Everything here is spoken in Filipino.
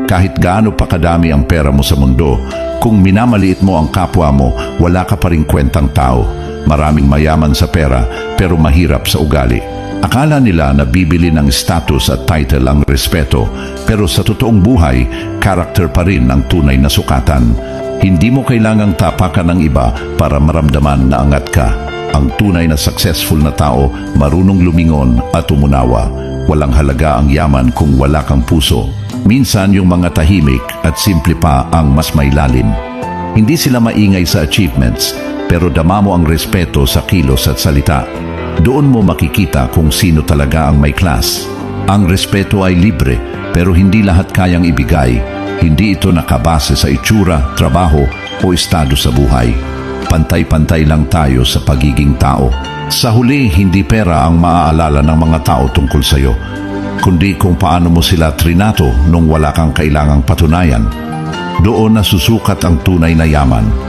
Kahit gaano pa kadami ang pera mo sa mundo, kung minamaliit mo ang kapwa mo, wala ka pa ring kwentang tao. Maraming mayaman sa pera pero mahirap sa ugali. Akala nila na bibili ng status at title ang respeto, pero sa totoong buhay, character pa rin ang tunay na sukatan. Hindi mo kailangang tapakan ng iba para maramdaman na angat ka. Ang tunay na successful na tao, marunong lumingon at umunawa. Walang halaga ang yaman kung wala kang puso. Minsan yung mga tahimik at simple pa ang mas may lalim. Hindi sila maingay sa achievements, pero dama mo ang respeto sa kilos at salita. Doon mo makikita kung sino talaga ang may class. Ang respeto ay libre, pero hindi lahat kayang ibigay. Hindi ito nakabase sa itsura, trabaho o estado sa buhay. Pantay-pantay lang tayo sa pagiging tao. Sa huli, hindi pera ang maaalala ng mga tao tungkol sa'yo, kundi kung paano mo sila trinato nung wala kang kailangang patunayan. Doon nasusukat ang tunay na yaman.